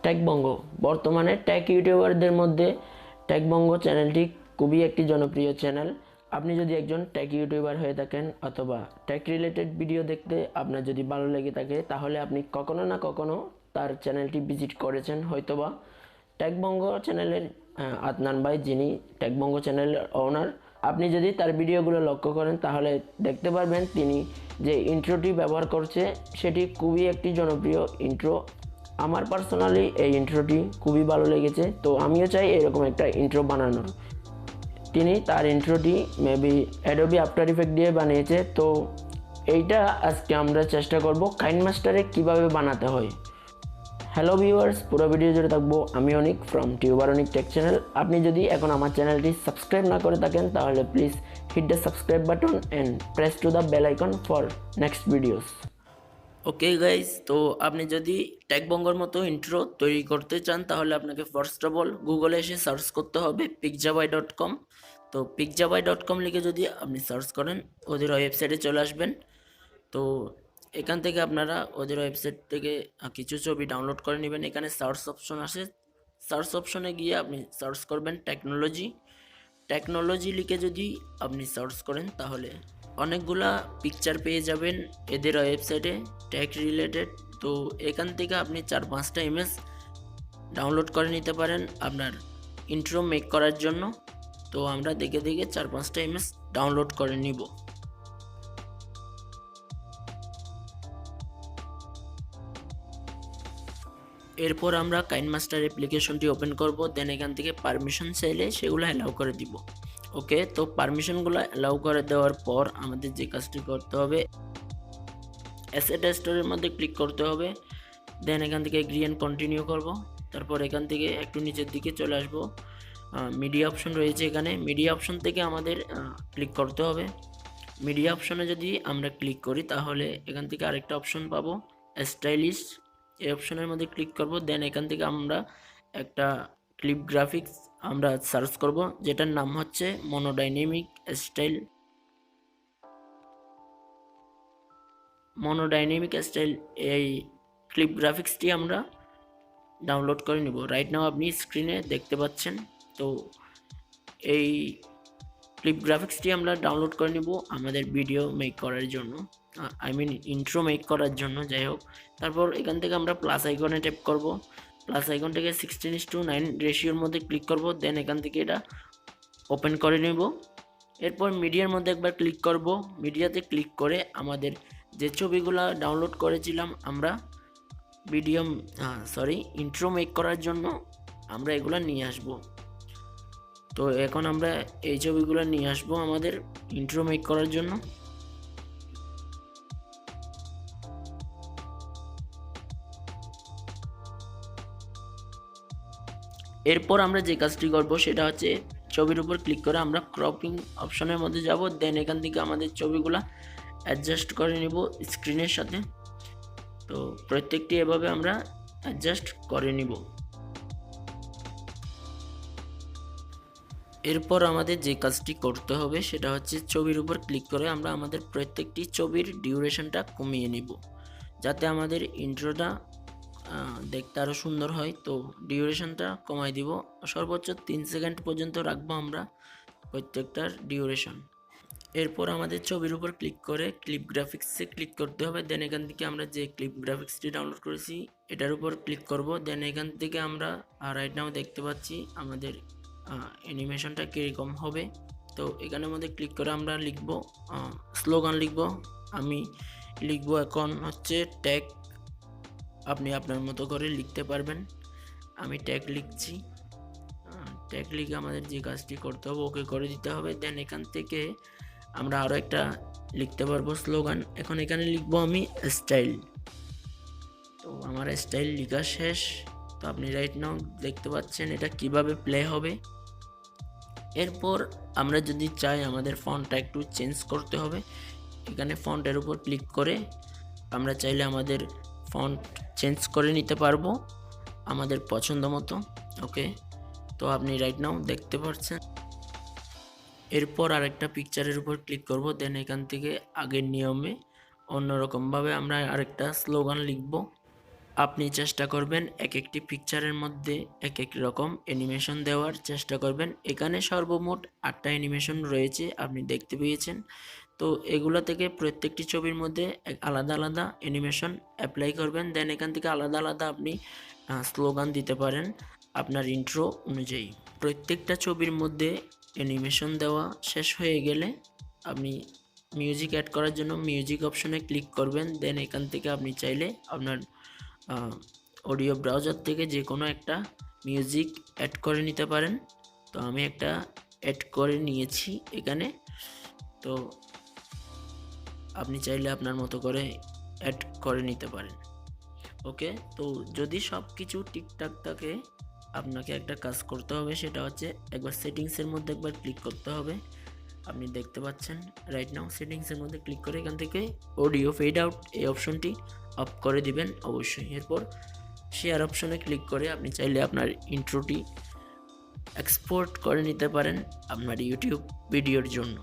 টেকবঙ্গো বর্তমানে টেক ইউটিউবারদের মধ্যে টেকবঙ্গো চ্যানেলটি খুবই একটি জনপ্রিয় চ্যানেল। আপনি যদি একজন টেক ইউটিউবার হয়ে থাকেন অথবা টেক রিলেটেড ভিডিও দেখতে আপনার যদি ভালো লেগে থাকে, তাহলে আপনি কখনো না কখনো তার চ্যানেলটি ভিজিট করেছেন হয়তোবা। টেকবঙ্গো চ্যানেলের আদনান ভাই, যিনি টেকবঙ্গো চ্যানেলের ওনার, আপনি যদি তার ভিডিওগুলো লক্ষ্য করেন তাহলে দেখতে পারবেন তিনি যে ইন্ট্রোটি ব্যবহার করছে সেটি খুবই একটি জনপ্রিয় ইন্ট্রো। আমার পার্সোনালি এই ইন্ট্রোটি খুবই ভালো লেগেছে, তো আমিও চাই এরকম একটা ইন্ট্রো বানানোর। তিনি তার ইন্ট্রোটি মেবি অ্যাডোবি আফটার ইফেক্ট দিয়ে বানিয়েছে। তো এইটা আজকে আমরা চেষ্টা করব কাইনমাস্টারে কিভাবে বানাতে হয়। হ্যালো ভিউয়ার্স, পুরো ভিডিও জুড়ে থাকবো আমি Anik from tuber Anik tech channel. আপনি যদি এখন আমার চ্যানেলটি সাবস্ক্রাইব না করে থাকেন তাহলে please hit the subscribe button and press to the bell icon for next videos. Okay guys, তো আপনি যদি টেকবঙ্গোর মতো ইন্ট্রো তৈরি করতে চান তাহলে আপনাকে ফার্স্ট অফ অল গুগলে এসে সার্চ করতে হবে pixabay.com। তো pixabay.com লিখে যদি আপনি সার্চ করেন ওদের ওয়েবসাইটে চলে আসবেন। তো এখান থেকে আপনারা ওদের ওয়েবসাইট থেকে কিছু ছবি ডাউনলোড করে নেবেন। এখানে সার্চ অপশন আসে, সার্চ অপশনে গিয়ে আপনি সার্চ করবেন টেকনোলজি। টেকনোলজি লিখে যদি আপনি সার্চ করেন তাহলে অনেকগুলা পিকচার পেয়ে যাবেন এদের ওয়েবসাইটে টেক রিলেটেড। তো এখান থেকে আপনি 4-5টা ইমেজ ডাউনলোড করে নিতে পারেন আপনার ইন্ট্রো মেক করার জন্য। তো আমরা দেখে দেখে 4-5টা ইমেজ ডাউনলোড করে নিব। এরপর আমরা কাইনমাস্টার অ্যাপ্লিকেশনটি ওপেন করব, দেন এখান থেকে পারমিশন চাইলে সেগুলো অ্যালাউ করে দিব। ওকে, তো পারমিশনগুলো অ্যালাউ করে দেওয়ার পর আমাদের যে কাজটি করতে হবে, অ্যাসেট স্টোরের মধ্যে ক্লিক করতে হবে। দেন এখান থেকে এগ্রি অ্যান্ড কন্টিনিউ করব। তারপর এখান থেকে একটু নিচের দিকে চলে আসব, মিডিয়া অপশন রয়েছে এখানে। মিডিয়া অপশন থেকে আমাদের ক্লিক করতে হবে। মিডিয়া অপশনে যদি আমরা ক্লিক করি তাহলে এখান থেকে আরেকটা অপশন পাবো, স্টাইলিশ। এই অপশনের মধ্যে ক্লিক করব। দেন এখান থেকে আমরা একটা ক্লিপ গ্রাফিক্স আমরা সার্চ করব, যেটার নাম হচ্ছে মনোডাইনামিক স্টাইল। মনোডাইনামিক স্টাইল এই ক্লিপ গ্রাফিক্সটি আমরা ডাউনলোড করে নিব। রাইট নাও আপনি স্ক্রিনে দেখতে পাচ্ছেন। তো এই ক্লিপ গ্রাফিক্সটি আমরা ডাউনলোড করে নিব আমাদের ভিডিও মেক করার জন্য, আই মিন ইন্ট্রো মেক করার জন্য, যাই হোক। তারপর এখান থেকে আমরা প্লাস আইকনে ট্যাপ করব। প্লাস আইকন থেকে 16:9 রেশিওর মধ্যে ক্লিক করব। দেন এখান থেকে এটা ওপেন করে নেব। এরপর মিডিয়ার মধ্যে একবার ক্লিক করব। মিডিয়াতে ক্লিক করে আমাদের যে ছবিগুলো ডাউনলোড করেছিলাম আমরা ভিডিও ইন্ট্রো মেক করার জন্য, আমরা এগুলো নিয়ে আসব। তো এখন আমরা এই ছবিগুলো নিয়ে আসবো আমাদের ইন্ট্রো মেক করার জন্য। এরপর আমরা যে কাজটি করব সেটা হচ্ছে ছবির উপর ক্লিক করে আমরা ক্রপিং অপশনের মধ্যে যাব। দেন এখান থেকে আমাদের ছবিগুলো অ্যাডজাস্ট করে নিব স্ক্রিনের সাথে। তো প্রত্যেকটি এভাবে আমরা অ্যাডজাস্ট করে নিব। এরপর আমাদের যে কাজটি করতে হবে সেটা হচ্ছে ছবির উপর ক্লিক করে আমরা আমাদের প্রত্যেকটি ছবির ডিউরেশনটা কমিয়ে নিব, যাতে আমাদের ইন্ট্রোটা দেখতে আরও সুন্দর হয়। তো ডিউরেশনটা কমাই দিব, সর্বোচ্চ 3 সেকেন্ড পর্যন্ত রাখবো আমরা প্রত্যেকটার ডিউরেশন। এরপর আমাদের ছবির উপর ক্লিক করে ক্লিপ গ্রাফিক্সে ক্লিক করতে হবে। দেন এখান থেকে আমরা যে ক্লিপ গ্রাফিক্সটি ডাউনলোড করেছি এটার উপর ক্লিক করব। দেন এখান থেকে আমরা রাইট নাও দেখতে পাচ্ছি আমাদের অ্যানিমেশনটা কীরকম হবে। তো এখানের মধ্যে ক্লিক করে আমরা লিখব স্লোগান লিখব। আমি লিখব এখন হচ্ছে ট্যাগ, আপনি আপনার মতো করে লিখতে পারবেন। আমি ট্যাগ লিখছি। ট্যাগ লিখে আমাদের যে কাজটি করতে হবে ওকে করে দিতে হবে। দেন এখান থেকে আমরা আরও একটা লিখতে পারবো স্লোগান। এখন এখানে লিখবো আমি স্টাইল। তো আমার স্টাইল লেখা শেষ। তো আপনি রাইট নাও দেখতে পাচ্ছেন এটা কিভাবে প্লে হবে। এরপর আমরা যদি চাই আমাদের ফন্টটা একটু চেঞ্জ করতে হবে, এখানে ফন্টের উপর ক্লিক করে আমরা চাইলে আমাদের ফন্ট চেঞ্জ করে নিতে পারবো আমাদের পছন্দ মতো। ওকে, তো আপনি রাইট নাও দেখতে পাচ্ছেন। এরপর আরেকটা পিকচারের উপর ক্লিক করব। দেন এখান থেকে আগের নিয়মে অন্যরকমভাবে আমরা আরেকটা স্লোগান লিখব। আপনি চেষ্টা করবেন এক একটি পিকচারের মধ্যে এক এক রকম অ্যানিমেশন দেওয়ার চেষ্টা করবেন। এখানে সর্বমোট 8টা অ্যানিমেশন রয়েছে, আপনি দেখতে পেয়েছেন। তো এগুলো থেকে প্রত্যেকটি ছবির মধ্যে আলাদা আলাদা অ্যানিমেশন অ্যাপ্লাই করবেন। দেন এখান থেকে আলাদা আলাদা আপনি স্লোগান দিতে পারেন আপনার ইন্ট্রো অনুযায়ী। প্রত্যেকটা ছবির মধ্যে অ্যানিমেশন দেওয়া শেষ হয়ে গেলে আপনি মিউজিক অ্যাড করার জন্য মিউজিক অপশনে ক্লিক করবেন। দেন এখান থেকে আপনি চাইলে আপনার অডিও ব্রাউজার থেকে যে কোনো একটা মিউজিক অ্যাড করে নিতে পারেন। তো আমি একটা অ্যাড করে নিয়েছি এখানে। তো আপনি চাইলে আপনার মতো করে অ্যাড করে নিতে পারেন। ওকে, তো যদি সব কিছু ঠিকঠাক থাকে আপনাকে একটা কাজ করতে হবে, সেটা হচ্ছে একবার সেটিংসের মধ্যে একবার ক্লিক করতে হবে। আপনি দেখতে পাচ্ছেন রাইট নাও সেটিংসের মধ্যে ক্লিক করে এখান থেকে অডিও ফেড আউট এই অপশনটি অফ করে দিবেন অবশ্যই। এরপর শেয়ার অপশনে ক্লিক করে আপনি চাইলে আপনার ইন্ট্রোটি এক্সপোর্ট করে নিতে পারেন আপনার ইউটিউব ভিডিওর জন্য।